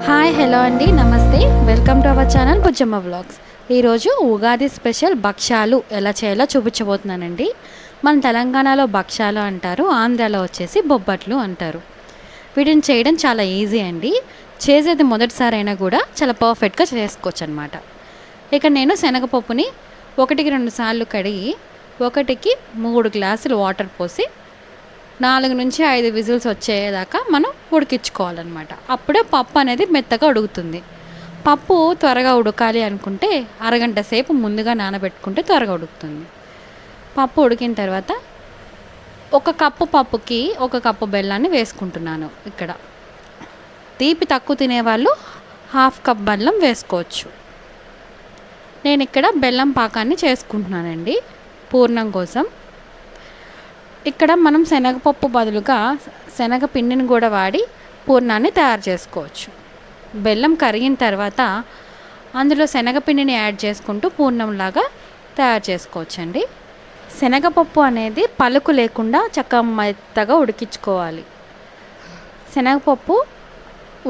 Hi hello అండి, నమస్తే. Welcome to our channel Bujjamma vlogs. ఈరోజు ఉగాది స్పెషల్ భక్షాలు ఎలా చేయాలో చూపించబోతున్నానండి. మన తెలంగాణలో భక్షాలు అంటారు, ఆంధ్రాలో వచ్చేసి బొబ్బట్లు అంటారు. వీటిని చేయడం చాలా ఈజీ అండి. చేసేది మొదటిసారి అయినా కూడా చాలా పర్ఫెక్ట్గా చేసుకోవచ్చు అనమాట. ఇక నేను శనగపప్పుని 1-2 సార్లు కడిగి 1కి 3 గ్లాసులు వాటర్ పోసి 4 నుంచి 5 విజిల్స్ వచ్చేదాకా మనం ఉడికించుకోవాలన్నమాట. అప్పుడే పప్పు అనేది మెత్తగా ఉడుకుతుంది. పప్పు త్వరగా ఉడకాలి అనుకుంటే అరగంట సేపు ముందుగా నానబెట్టుకుంటే త్వరగా ఉడుకుతుంది. పప్పు ఉడికిన తర్వాత 1 కప్పు పప్పుకి 1 కప్పు బెల్లాన్ని వేసుకుంటున్నాను. ఇక్కడ తీపి తక్కువ తినేవాళ్ళు 1/2 కప్ బెల్లం వేసుకోవచ్చు. నేను ఇక్కడ బెల్లం పాకాన్ని చేసుకుంటున్నానండి పూర్ణం కోసం. ఇక్కడ మనం శనగపప్పు బదులుగా శనగపిండిని కూడా వాడి పూర్ణాన్ని తయారు చేసుకోవచ్చు. బెల్లం కరిగిన తర్వాత అందులో శనగపిండిని యాడ్ చేసుకుంటూ పూర్ణంలాగా తయారు చేసుకోవచ్చండి. శనగపప్పు అనేది పలుకు లేకుండా చక్కగా మెత్తగా ఉడికించుకోవాలి. శనగపప్పు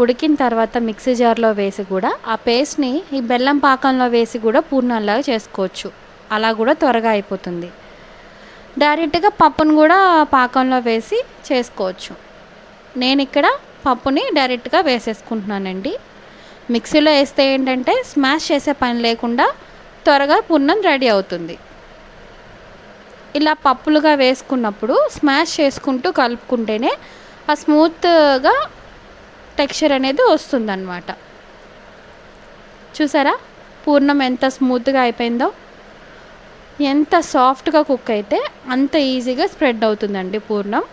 ఉడికిన తర్వాత మిక్సీ జార్లో వేసి కూడా ఆ పేస్ట్ని ఈ బెల్లం పాకంలో వేసి కూడా పూర్ణంలాగా చేసుకోవచ్చు. అలా కూడా త్వరగా అయిపోతుంది. డైరెక్ట్గా పప్పును కూడా పాకంలో వేసి చేసుకోవచ్చు. నేను ఇక్కడ పప్పుని డైరెక్ట్గా వేసేసుకుంటున్నానండి. మిక్సీలో వేస్తే ఏంటంటే స్మాష్ చేసే పని లేకుండా త్వరగా పూర్ణం రెడీ అవుతుంది. ఇలా పప్పులుగా వేసుకున్నప్పుడు స్మాష్ చేసుకుంటూ కలుపుకుంటేనే ఆ స్మూత్గా టెక్స్చర్ అనేది వస్తుందన్నమాట. చూసారా పూర్ణం ఎంత స్మూత్గా అయిపోయిందో. ఎంత సాఫ్ట్గా కుక్ అయితే అంత ఈజీగా స్ప్రెడ్ అవుతుందండి పూర్ణం.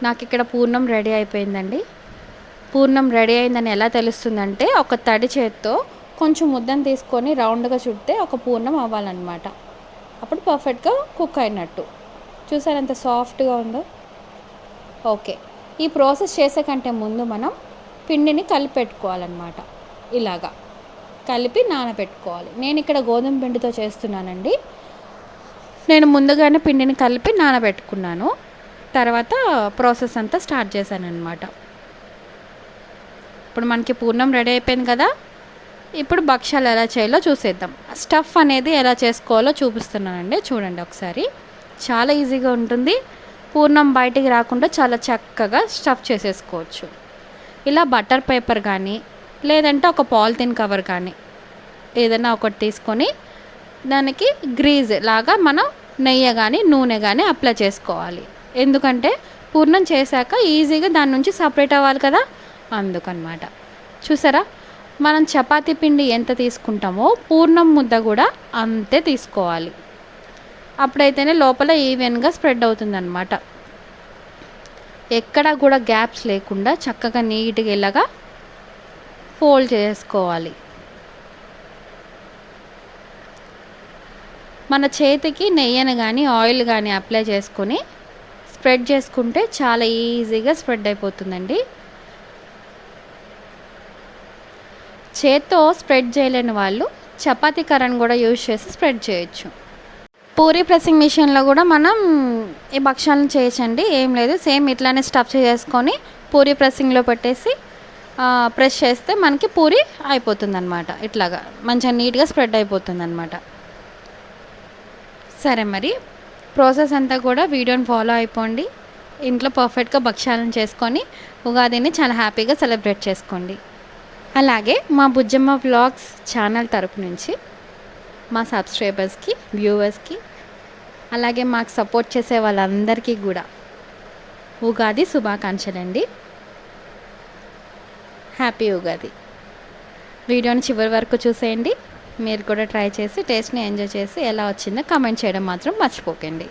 నాకు ఇక్కడ పూర్ణం రెడీ అయిపోయిందండి. పూర్ణం రెడీ అయిందని ఎలా తెలుస్తుందంటే ఒక తడి చేత్తో కొంచెం ముద్దను తీసుకొని రౌండ్గా చుడితే ఒక పూర్ణం అవ్వాలన్నమాట. అప్పుడు పర్ఫెక్ట్గా కుక్ అయినట్టు. చూసారు ఎంత సాఫ్ట్గా ఉందో. ఓకే, ఈ ప్రాసెస్ చేసే కంటే ముందు మనం పిండిని కలిపి పెట్టుకోవాలన్నమాట. ఇలాగా కలిపి నానబెట్టుకోవాలి. నేను ఇక్కడ గోధుమ పిండితో చేస్తున్నానండి. నేను ముందుగానే పిండిని కలిపి నానబెట్టుకున్నాను. తర్వాత ప్రాసెస్ అంతా స్టార్ట్ చేశాను అనమాట. ఇప్పుడు మనకి పూర్ణం రెడీ అయిపోయింది కదా. ఇప్పుడు భక్షాలు ఎలా చేయాలో చూసేద్దాం. స్టఫ్ అనేది ఎలా చేసుకోవాలో చూపిస్తున్నానండి. చూడండి ఒకసారి. చాలా ఈజీగా ఉంటుంది. పూర్ణం బయటికి రాకుండా చాలా చక్కగా స్టఫ్ చేసేసుకోవచ్చు. ఇలా బటర్ పేపర్ కానీ లేదంటే ఒక పాలిథిన్ కవర్ కానీ ఏదైనా ఒకటి తీసుకొని దానికి గ్రీజ్ లాగా మనం నెయ్యి కానీ నూనె కానీ అప్లై చేసుకోవాలి. ఎందుకంటే పూర్ణం చేశాక ఈజీగా దాని నుంచి సపరేట్ అవ్వాలి కదా, అందుకనమాట. చూసారా, మనం చపాతీ పిండి ఎంత తీసుకుంటామో పూర్ణం ముద్ద కూడా అంతే తీసుకోవాలి. అప్పుడైతేనే లోపల ఈవెన్గా స్ప్రెడ్ అవుతుందన్నమాట. ఎక్కడా కూడా గ్యాప్స్ లేకుండా చక్కగా నీట్గా ఇలాగా ఫోల్డ్ చేసుకోవాలి. మన చేతికి నెయ్యిని కానీ ఆయిల్ కానీ అప్లై చేసుకొని స్ప్రెడ్ చేసుకుంటే చాలా ఈజీగా స్ప్రెడ్ అయిపోతుందండి. చేత్తో స్ప్రెడ్ చేయలేని వాళ్ళు చపాతీ కర్రను కూడా యూజ్ చేసి స్ప్రెడ్ చేయొచ్చు. పూరీ ప్రెస్సింగ్ మిషన్లో కూడా మనం ఈ భక్షాలను చేయొచ్చండి. ఏం లేదు, సేమ్ ఇట్లానే స్టఫ్ చేసుకొని పూరీ ప్రెస్సింగ్లో పెట్టేసి ప్రెస్ చేస్తే మనకి పూరి అయిపోతుందన్నమాట. ఇట్లాగా మంచిగా నీట్గా స్ప్రెడ్ అయిపోతుందన్నమాట. సరే, మరి ప్రాసెస్ అంతా కూడా వీడియోని ఫాలో అయిపోండి. ఇంట్లో పర్ఫెక్ట్గా భక్షాలను చేసుకొని ఉగాదిని చాలా హ్యాపీగా సెలబ్రేట్ చేసుకోండి. అలాగే మా బుజ్జమ్మ వ్లాగ్స్ ఛానల్ తరపు నుంచి మా సబ్స్క్రైబర్స్కి, వ్యూవర్స్కి, అలాగే మాకు సపోర్ట్ చేసే వాళ్ళందరికీ కూడా ఉగాది శుభాకాంక్షలండి. హ్యాపీ ఉగాది. వీడియోని చివరి వరకు చూసేయండి. మీరు కూడా ట్రై చేసి టేస్ట్ని ఎంజాయ్ చేసి ఎలా వచ్చిందో కామెంట్ చేయడం మాత్రం మర్చిపోకండి.